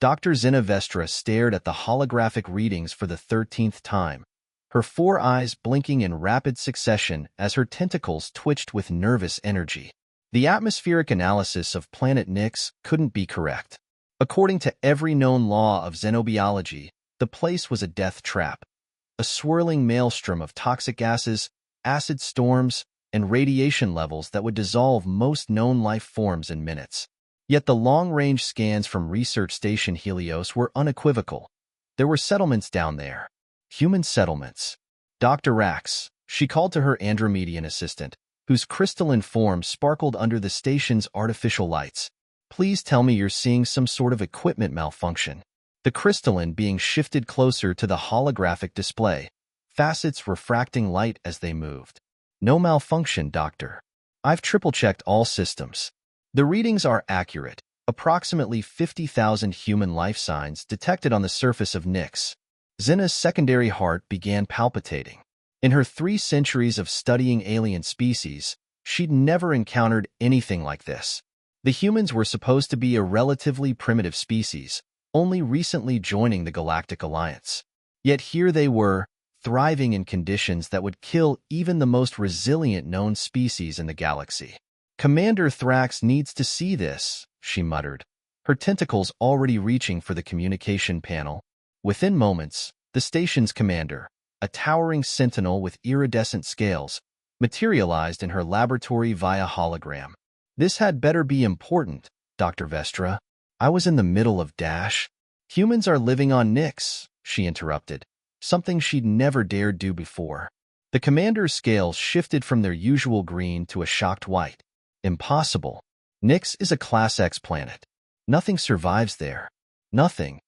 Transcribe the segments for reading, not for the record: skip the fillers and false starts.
Dr. Zinavestra stared at the holographic readings for the 13th time, her four eyes blinking in rapid succession as her tentacles twitched with nervous energy. The atmospheric analysis of planet Nix couldn't be correct. According to every known law of xenobiology, the place was a death trap, a swirling maelstrom of toxic gases, acid storms, and radiation levels that would dissolve most known life forms in minutes. Yet the long-range scans from Research Station Helios were unequivocal. There were settlements down there. Human settlements. Dr. Rax, she called to her Andromedian assistant, whose crystalline form sparkled under the station's artificial lights. Please tell me you're seeing some sort of equipment malfunction. The crystalline being shifted closer to the holographic display, facets refracting light as they moved. No malfunction, Doctor. I've triple-checked all systems. The readings are accurate, approximately 50,000 human life signs detected on the surface of Nix. Zina's secondary heart began palpitating. In her 3 centuries of studying alien species, she'd never encountered anything like this. The humans were supposed to be a relatively primitive species, only recently joining the Galactic Alliance. Yet here they were, thriving in conditions that would kill even the most resilient known species in the galaxy. Commander Thrax needs to see this, she muttered, her tentacles already reaching for the communication panel. Within moments, the station's commander, a towering sentinel with iridescent scales, materialized in her laboratory via hologram. This had better be important, Dr. Vestra. I was in the middle of dash. Humans are living on Nix, she interrupted, something she'd never dared do before. The commander's scales shifted from their usual green to a shocked white. Impossible. Nix is a Class X planet. Nothing survives there. Nothing.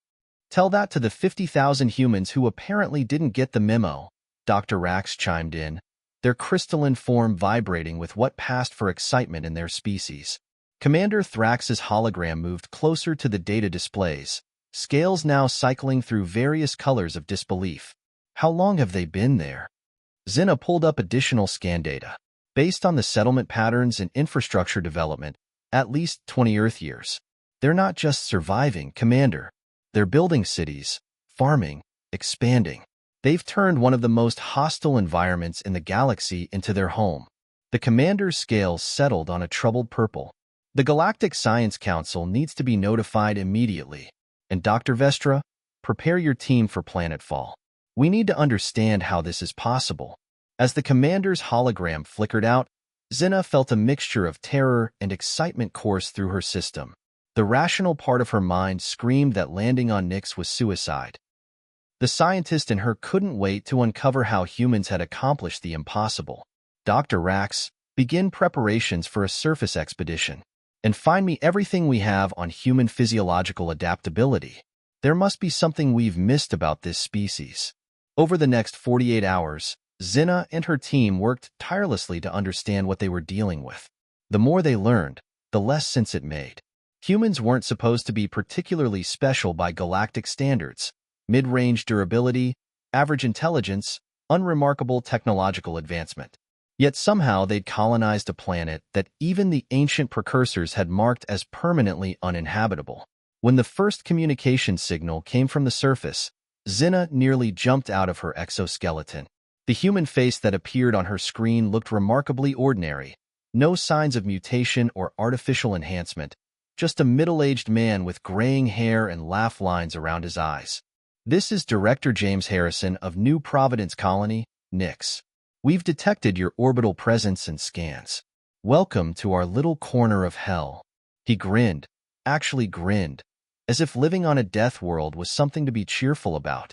Tell that to the 50,000 humans who apparently didn't get the memo, Dr. Rax chimed in, their crystalline form vibrating with what passed for excitement in their species. Commander Thrax's hologram moved closer to the data displays, scales now cycling through various colors of disbelief. How long have they been there? Zina pulled up additional scan data. Based on the settlement patterns and infrastructure development, at least 20 Earth years. They're not just surviving, Commander. They're building cities, farming, expanding. They've turned one of the most hostile environments in the galaxy into their home. The commander's scales settled on a troubled purple. The Galactic Science Council needs to be notified immediately. And Dr. Vestra, prepare your team for planetfall. We need to understand how this is possible. As the commander's hologram flickered out, Zina felt a mixture of terror and excitement course through her system. The rational part of her mind screamed that landing on Nix was suicide. The scientist in her couldn't wait to uncover how humans had accomplished the impossible. Dr. Rax, begin preparations for a surface expedition. And find me everything we have on human physiological adaptability. There must be something we've missed about this species. Over the next 48 hours, Zina and her team worked tirelessly to understand what they were dealing with. The more they learned, the less sense it made. Humans weren't supposed to be particularly special by galactic standards. Mid-range durability, average intelligence, unremarkable technological advancement. Yet somehow they'd colonized a planet that even the ancient precursors had marked as permanently uninhabitable. When the first communication signal came from the surface, Zina nearly jumped out of her exoskeleton. The human face that appeared on her screen looked remarkably ordinary. No signs of mutation or artificial enhancement, just a middle-aged man with graying hair and laugh lines around his eyes. This is Director James Harrison of New Providence Colony, Nix. We've detected your orbital presence and scans. Welcome to our little corner of hell. He grinned, actually grinned, as if living on a death world was something to be cheerful about.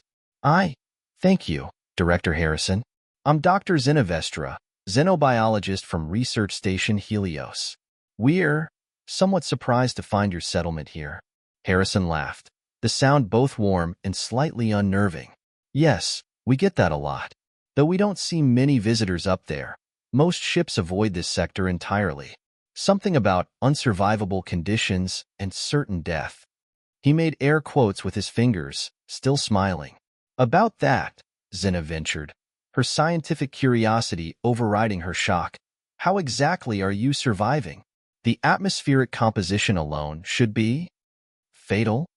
Thank you, Director Harrison. I'm Dr. Zinavestra, xenobiologist from Research Station Helios. We're somewhat surprised to find your settlement here. Harrison laughed, the sound both warm and slightly unnerving. Yes, we get that a lot. Though we don't see many visitors up there, most ships avoid this sector entirely. Something about unsurvivable conditions and certain death. He made air quotes with his fingers, still smiling. About that, Zina ventured, her scientific curiosity overriding her shock. How exactly are you surviving? The atmospheric composition alone should be fatal?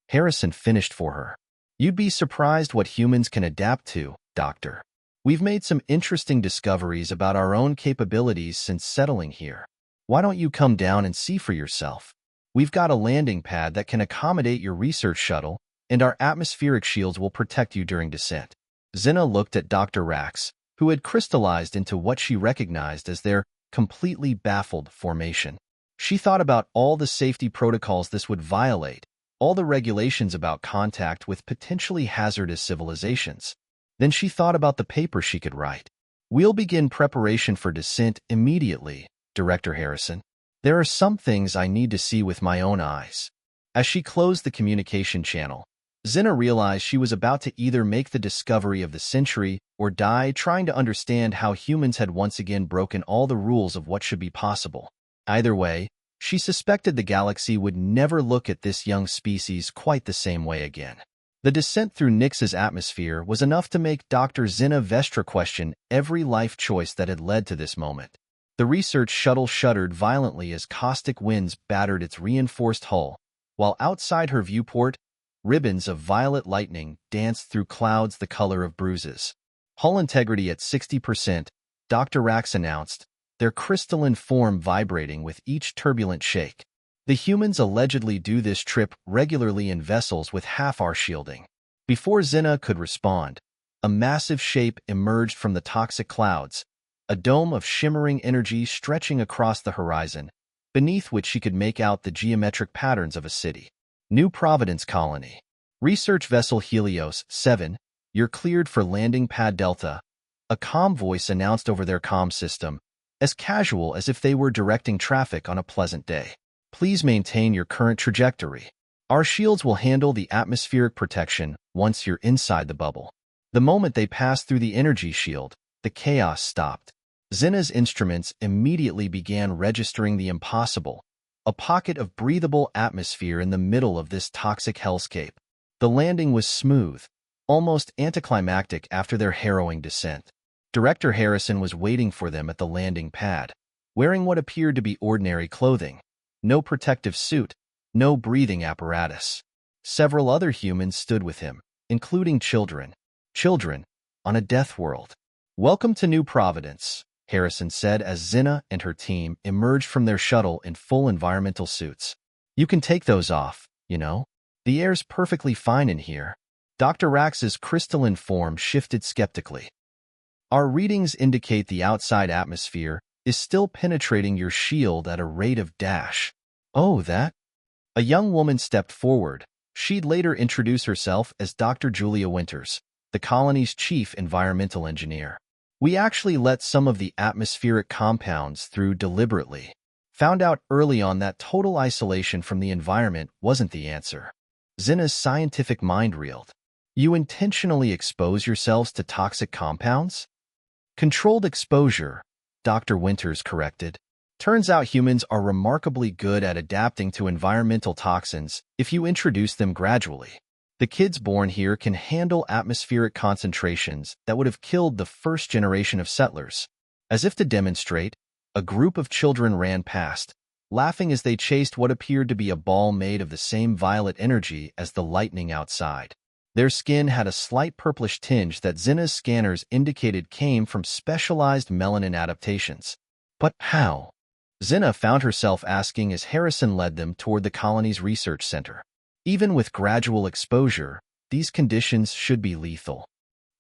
Harrison finished for her. You'd be surprised what humans can adapt to, Doctor. We've made some interesting discoveries about our own capabilities since settling here. Why don't you come down and see for yourself? We've got a landing pad that can accommodate your research shuttle, and our atmospheric shields will protect you during descent. Zinna looked at Dr. Rax, who had crystallized into what she recognized as their completely baffled formation. She thought about all the safety protocols this would violate, all the regulations about contact with potentially hazardous civilizations. Then she thought about the paper she could write. We'll begin preparation for descent immediately, Director Harrison. There are some things I need to see with my own eyes. As she closed the communication channel, Zinna realized she was about to either make the discovery of the century or die trying to understand how humans had once again broken all the rules of what should be possible. Either way, she suspected the galaxy would never look at this young species quite the same way again. The descent through Nyx's atmosphere was enough to make Dr. Zinna Vestra question every life choice that had led to this moment. The research shuttle shuddered violently as caustic winds battered its reinforced hull, while outside her viewport, ribbons of violet lightning danced through clouds the color of bruises. Hull integrity at 60%, Dr. Rax announced, their crystalline form vibrating with each turbulent shake. The humans allegedly do this trip regularly in vessels with half our shielding. Before Zinna could respond, a massive shape emerged from the toxic clouds, a dome of shimmering energy stretching across the horizon, beneath which she could make out the geometric patterns of a city. New Providence Colony. Research Vessel Helios 7, you're cleared for landing pad Delta, a calm voice announced over their comm system, as casual as if they were directing traffic on a pleasant day. Please maintain your current trajectory. Our shields will handle the atmospheric protection once you're inside the bubble. The moment they passed through the energy shield, the chaos stopped. Zinna's instruments immediately began registering the impossible, a pocket of breathable atmosphere in the middle of this toxic hellscape. The landing was smooth, almost anticlimactic after their harrowing descent. Director Harrison was waiting for them at the landing pad, wearing what appeared to be ordinary clothing. No protective suit, no breathing apparatus. Several other humans stood with him, including children. Children on a death world. Welcome to New Providence, Harrison said as Zinna and her team emerged from their shuttle in full environmental suits. You can take those off, you know? The air's perfectly fine in here. Dr. Rax's crystalline form shifted skeptically. Our readings indicate the outside atmosphere is still penetrating your shield at a rate of dash. Oh, that? A young woman stepped forward. She'd later introduce herself as Dr. Julia Winters, the colony's chief environmental engineer. We actually let some of the atmospheric compounds through deliberately. Found out early on that total isolation from the environment wasn't the answer. Zinna's scientific mind reeled. You intentionally expose yourselves to toxic compounds? Controlled exposure, Dr. Winters corrected. Turns out humans are remarkably good at adapting to environmental toxins if you introduce them gradually. The kids born here can handle atmospheric concentrations that would have killed the first generation of settlers. As if to demonstrate, a group of children ran past, laughing as they chased what appeared to be a ball made of the same violet energy as the lightning outside. Their skin had a slight purplish tinge that Zinna's scanners indicated came from specialized melanin adaptations. But how? Zinna found herself asking as Harrison led them toward the colony's research center. Even with gradual exposure, these conditions should be lethal.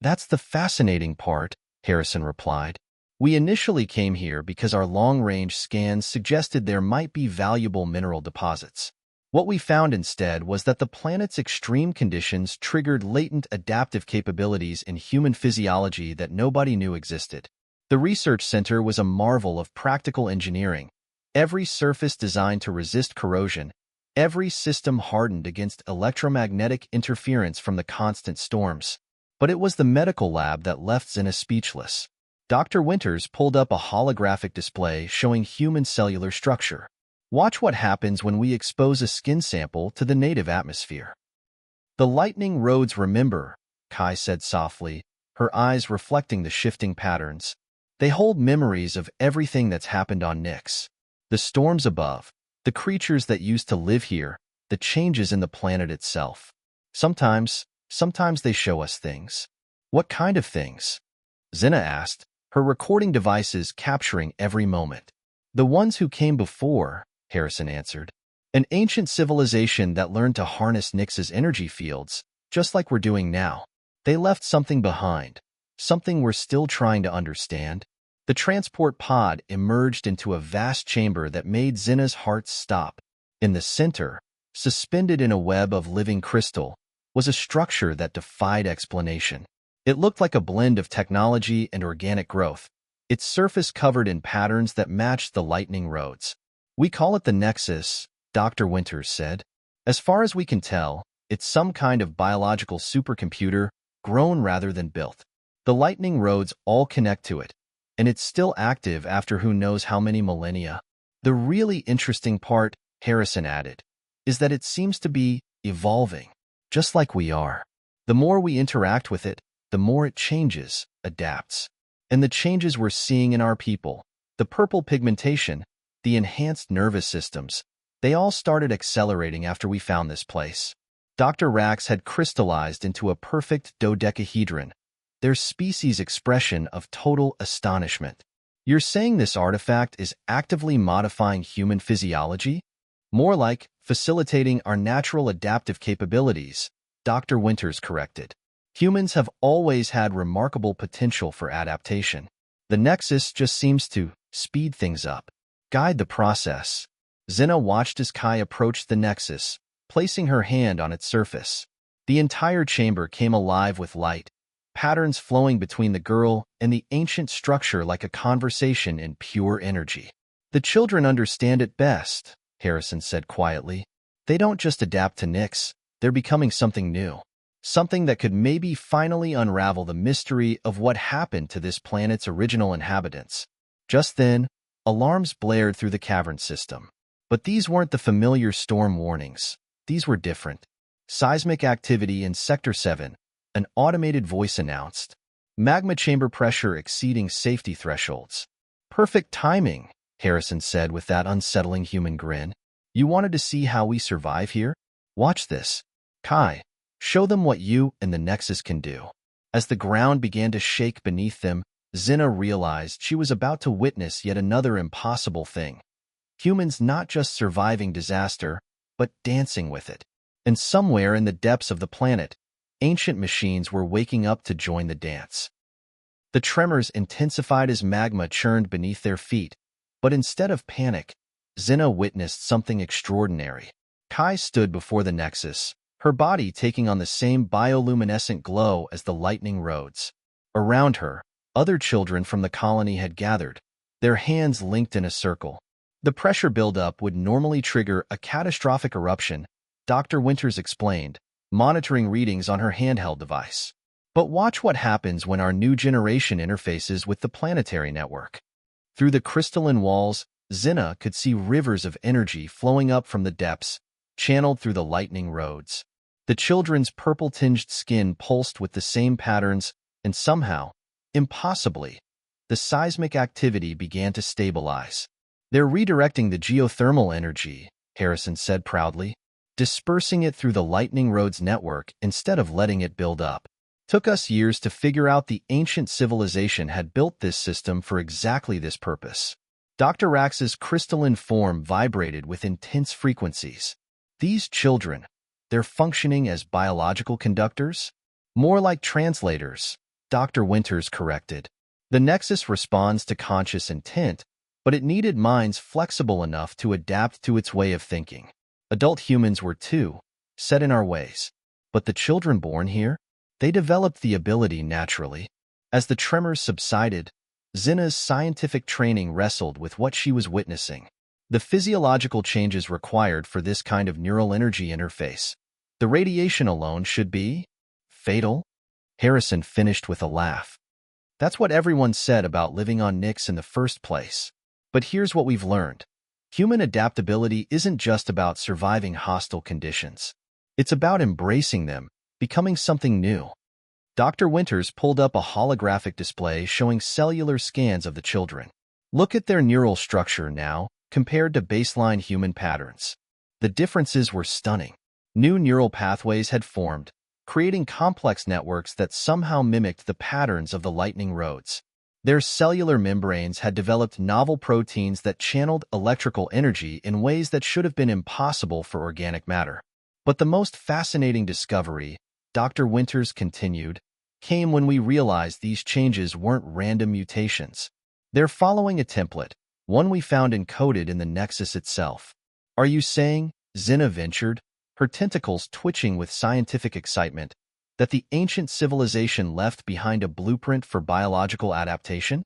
That's the fascinating part, Harrison replied. We initially came here because our long-range scans suggested there might be valuable mineral deposits. What we found instead was that the planet's extreme conditions triggered latent adaptive capabilities in human physiology that nobody knew existed. The research center was a marvel of practical engineering. Every surface designed to resist corrosion, every system hardened against electromagnetic interference from the constant storms. But it was the medical lab that left Zinna speechless. Dr. Winters pulled up a holographic display showing human cellular structure. Watch what happens when we expose a skin sample to the native atmosphere. The lightning roads remember, Kai said softly, her eyes reflecting the shifting patterns. They hold memories of everything that's happened on Nyx. The storms above, the creatures that used to live here, the changes in the planet itself. Sometimes they show us things. What kind of things? Zinna asked, her recording devices capturing every moment. The ones who came before, Harrison answered. An ancient civilization that learned to harness Nyx's energy fields, just like we're doing now. They left something behind, something we're still trying to understand. The transport pod emerged into a vast chamber that made Zinna's heart stop. In the center, suspended in a web of living crystal, was a structure that defied explanation. It looked like a blend of technology and organic growth, its surface covered in patterns that matched the lightning roads. We call it the Nexus, Dr. Winters said. As far as we can tell, it's some kind of biological supercomputer, grown rather than built. The lightning roads all connect to it, and it's still active after who knows how many millennia. The really interesting part, Harrison added, is that it seems to be evolving, just like we are. The more we interact with it, the more it changes, adapts. And the changes we're seeing in our people, the purple pigmentation, the enhanced nervous systems, they all started accelerating after we found this place. Dr. Rax had crystallized into a perfect dodecahedron, their species' expression of total astonishment. You're saying this artifact is actively modifying human physiology? More like facilitating our natural adaptive capabilities, Dr. Winters corrected. Humans have always had remarkable potential for adaptation. The Nexus just seems to speed things up, guide the process. Zinna watched as Kai approached the Nexus, placing her hand on its surface. The entire chamber came alive with light, patterns flowing between the girl and the ancient structure like a conversation in pure energy. The children understand it best, Harrison said quietly. They don't just adapt to Nyx, they're becoming something new. Something that could maybe finally unravel the mystery of what happened to this planet's original inhabitants. Just then, alarms blared through the cavern system. But these weren't the familiar storm warnings. These were different. Seismic activity in Sector 7, an automated voice announced. Magma chamber pressure exceeding safety thresholds. Perfect timing, Harrison said with that unsettling human grin. You wanted to see how we survive here? Watch this. Kai, show them what you and the Nexus can do. As the ground began to shake beneath them, Zinna realized she was about to witness yet another impossible thing. Humans not just surviving disaster, but dancing with it. And somewhere in the depths of the planet, ancient machines were waking up to join the dance. The tremors intensified as magma churned beneath their feet, but instead of panic, Zinna witnessed something extraordinary. Kai stood before the Nexus, her body taking on the same bioluminescent glow as the lightning roads. Around her, other children from the colony had gathered, their hands linked in a circle. The pressure buildup would normally trigger a catastrophic eruption, Dr. Winters explained, monitoring readings on her handheld device. But watch what happens when our new generation interfaces with the planetary network. Through the crystalline walls, Zinna could see rivers of energy flowing up from the depths, channeled through the lightning roads. The children's purple-tinged skin pulsed with the same patterns, and somehow, impossibly, the seismic activity began to stabilize. They're redirecting the geothermal energy, Harrison said proudly, dispersing it through the lightning roads network instead of letting it build up. Took us years to figure out the ancient civilization had built this system for exactly this purpose. Dr. Rax's crystalline form vibrated with intense frequencies. These children, they're functioning as biological conductors? More like translators, Dr. Winters corrected. The Nexus responds to conscious intent, but it needed minds flexible enough to adapt to its way of thinking. Adult humans were too, set in our ways. But the children born here? They developed the ability naturally. As the tremors subsided, Zinna's scientific training wrestled with what she was witnessing. The physiological changes required for this kind of neural energy interface. The radiation alone should be fatal? Harrison finished with a laugh. That's what everyone said about living on Nyx in the first place. But here's what we've learned. Human adaptability isn't just about surviving hostile conditions. It's about embracing them, becoming something new. Dr. Winters pulled up a holographic display showing cellular scans of the children. Look at their neural structure now, compared to baseline human patterns. The differences were stunning. New neural pathways had formed, creating complex networks that somehow mimicked the patterns of the lightning roads. Their cellular membranes had developed novel proteins that channeled electrical energy in ways that should have been impossible for organic matter. But the most fascinating discovery, Dr. Winters continued, came when we realized these changes weren't random mutations. They're following a template, one we found encoded in the nexus itself. Are you saying, Zina ventured, her tentacles twitching with scientific excitement, that the ancient civilization left behind a blueprint for biological adaptation?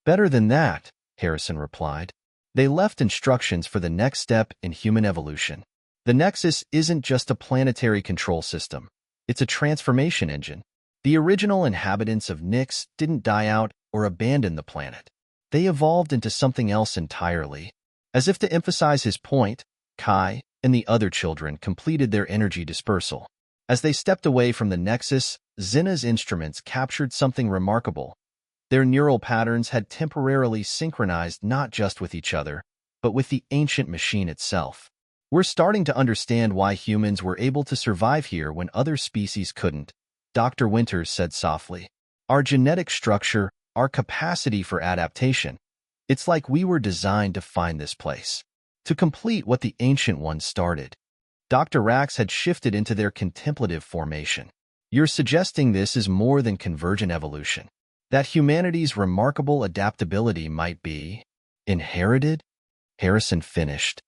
Better than that, Harrison replied. They left instructions for the next step in human evolution. The Nexus isn't just a planetary control system. It's a transformation engine. The original inhabitants of Nyx didn't die out or abandon the planet. They evolved into something else entirely. As if to emphasize his point, Kai and the other children completed their energy dispersal. As they stepped away from the Nexus, Zina's instruments captured something remarkable. Their neural patterns had temporarily synchronized not just with each other, but with the ancient machine itself. We're starting to understand why humans were able to survive here when other species couldn't, Dr. Winters said softly. Our genetic structure, our capacity for adaptation. It's like we were designed to find this place, to complete what the Ancient Ones started. Dr. Rax had shifted into their contemplative formation. You're suggesting this is more than convergent evolution, that humanity's remarkable adaptability might be inherited? Harrison finished.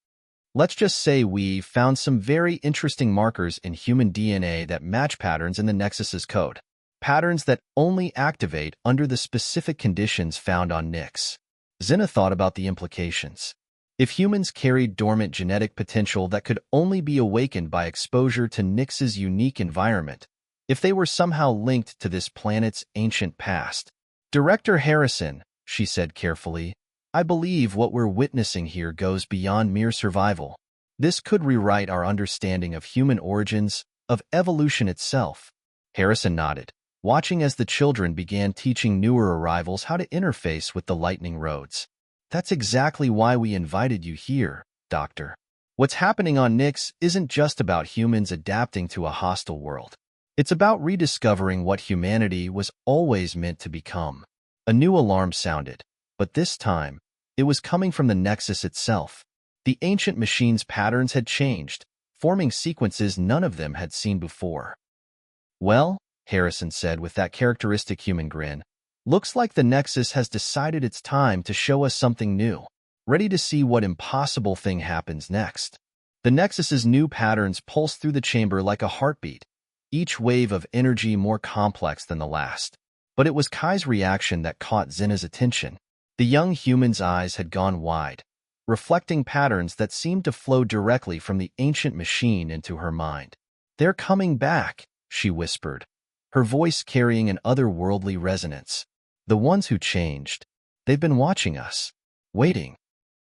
Let's just say we found some very interesting markers in human DNA that match patterns in the Nexus's code. Patterns that only activate under the specific conditions found on Nyx. Zina thought about the implications. If humans carried dormant genetic potential that could only be awakened by exposure to Nyx's unique environment, if they were somehow linked to this planet's ancient past. Director Harrison, she said carefully, I believe what we're witnessing here goes beyond mere survival. This could rewrite our understanding of human origins, of evolution itself. Harrison nodded, watching as the children began teaching newer arrivals how to interface with the lightning roads. That's exactly why we invited you here, Doctor. What's happening on Nyx isn't just about humans adapting to a hostile world. It's about rediscovering what humanity was always meant to become. A new alarm sounded, but this time, it was coming from the Nexus itself. The ancient machine's patterns had changed, forming sequences none of them had seen before. Well, Harrison said with that characteristic human grin, looks like the Nexus has decided it's time to show us something new, ready to see what impossible thing happens next. The Nexus's new patterns pulsed through the chamber like a heartbeat, each wave of energy more complex than the last. But it was Kai's reaction that caught Zina's attention. The young human's eyes had gone wide, reflecting patterns that seemed to flow directly from the ancient machine into her mind. They're coming back, she whispered, her voice carrying an otherworldly resonance. The ones who changed. They've been watching us, waiting.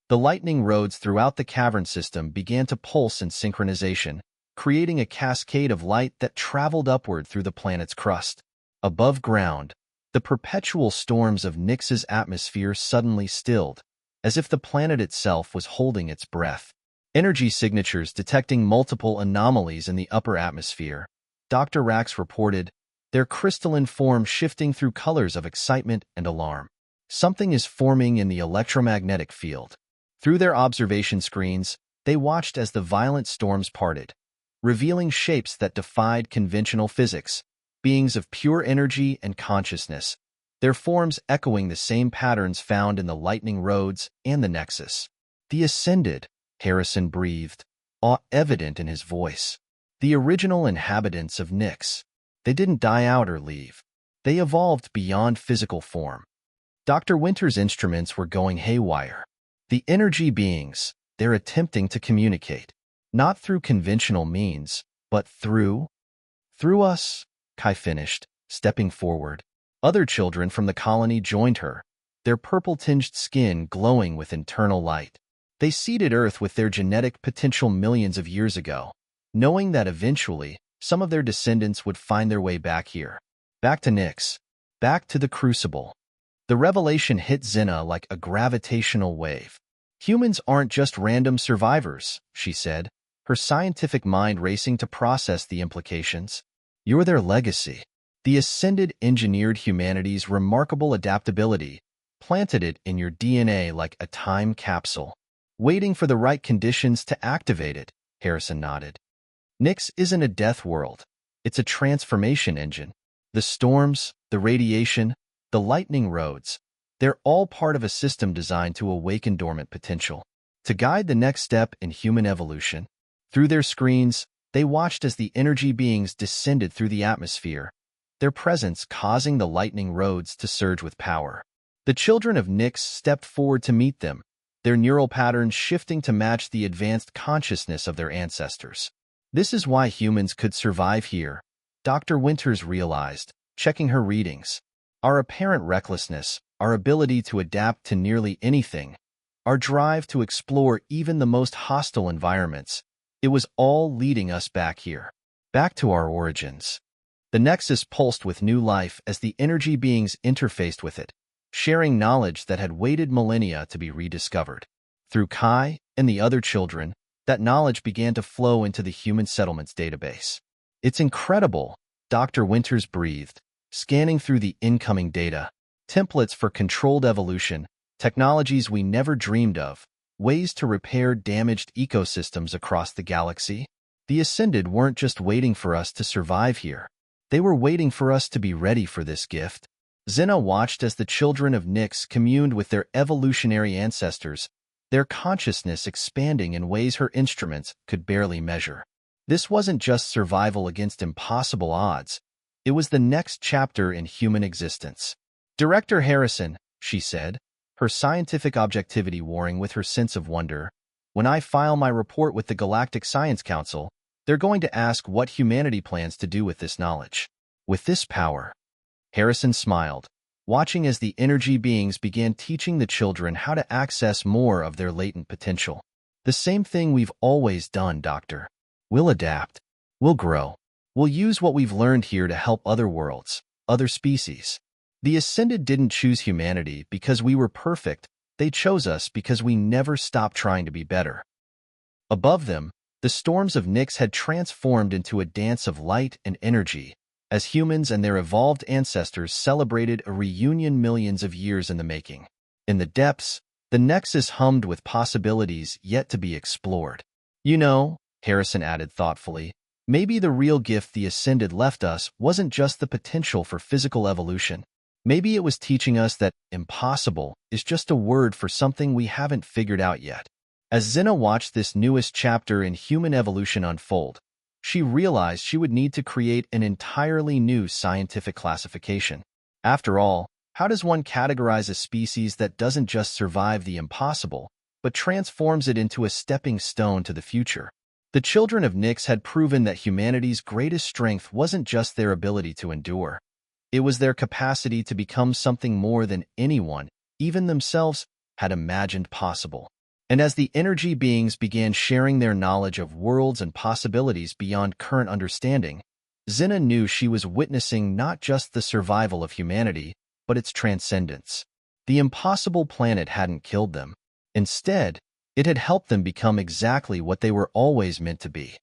The lightning roads throughout the cavern system began to pulse in synchronization, creating a cascade of light that traveled upward through the planet's crust. Above ground, the perpetual storms of Nyx's atmosphere suddenly stilled, as if the planet itself was holding its breath. Energy signatures detecting multiple anomalies in the upper atmosphere, Dr. Rax reported, their crystalline form shifting through colors of excitement and alarm. Something is forming in the electromagnetic field. Through their observation screens, they watched as the violent storms parted, revealing shapes that defied conventional physics, beings of pure energy and consciousness, their forms echoing the same patterns found in the lightning roads and the Nexus. The Ascended, Harrison breathed, awe evident in his voice. The original inhabitants of Nyx. They didn't die out or leave. They evolved beyond physical form. Dr. Winter's instruments were going haywire. The energy beings, they're attempting to communicate, not through conventional means, but through us, Kai finished, stepping forward. Other children from the colony joined her, their purple-tinged skin glowing with internal light. They seeded Earth with their genetic potential millions of years ago, knowing that eventually, some of their descendants would find their way back here. Back to Nyx. Back to the Crucible. The revelation hit Zina like a gravitational wave. Humans aren't just random survivors, she said, her scientific mind racing to process the implications. You're their legacy. The Ascended engineered humanity's remarkable adaptability, planted it in your DNA like a time capsule, waiting for the right conditions to activate it, Harrison nodded. Nyx isn't a death world. It's a transformation engine. The storms, the radiation, the lightning roads, they're all part of a system designed to awaken dormant potential, to guide the next step in human evolution. Through their screens, they watched as the energy beings descended through the atmosphere, their presence causing the lightning roads to surge with power. The children of Nyx stepped forward to meet them, their neural patterns shifting to match the advanced consciousness of their ancestors. This is why humans could survive here, Dr. Winters realized, checking her readings. Our apparent recklessness, our ability to adapt to nearly anything, our drive to explore even the most hostile environments, it was all leading us back here, back to our origins. The Nexus pulsed with new life as the energy beings interfaced with it, sharing knowledge that had waited millennia to be rediscovered. Through Kai and the other children, that knowledge began to flow into the human settlements database. It's incredible, Dr. Winters breathed, scanning through the incoming data. Templates for controlled evolution, technologies we never dreamed of, ways to repair damaged ecosystems across the galaxy. The Ascended weren't just waiting for us to survive here. They were waiting for us to be ready for this gift. Xena watched as the children of Nyx communed with their evolutionary ancestors, their consciousness expanding in ways her instruments could barely measure. This wasn't just survival against impossible odds. It was the next chapter in human existence. Director Harrison, she said, her scientific objectivity warring with her sense of wonder, when I file my report with the Galactic Science Council, they're going to ask what humanity plans to do with this knowledge. With this power. Harrison smiled, watching as the energy beings began teaching the children how to access more of their latent potential. The same thing we've always done, Doctor. We'll adapt. We'll grow. We'll use what we've learned here to help other worlds, other species. The Ascended didn't choose humanity because we were perfect. They chose us because we never stopped trying to be better. Above them, the storms of Nyx had transformed into a dance of light and energy, as humans and their evolved ancestors celebrated a reunion millions of years in the making. In the depths, the Nexus hummed with possibilities yet to be explored. You know, Harrison added thoughtfully, maybe the real gift the Ascended left us wasn't just the potential for physical evolution. Maybe it was teaching us that impossible is just a word for something we haven't figured out yet. As Xena watched this newest chapter in human evolution unfold, she realized she would need to create an entirely new scientific classification. After all, how does one categorize a species that doesn't just survive the impossible, but transforms it into a stepping stone to the future? The children of Nyx had proven that humanity's greatest strength wasn't just their ability to endure. It was their capacity to become something more than anyone, even themselves, had imagined possible. And as the energy beings began sharing their knowledge of worlds and possibilities beyond current understanding, Xena knew she was witnessing not just the survival of humanity, but its transcendence. The impossible planet hadn't killed them. Instead, it had helped them become exactly what they were always meant to be.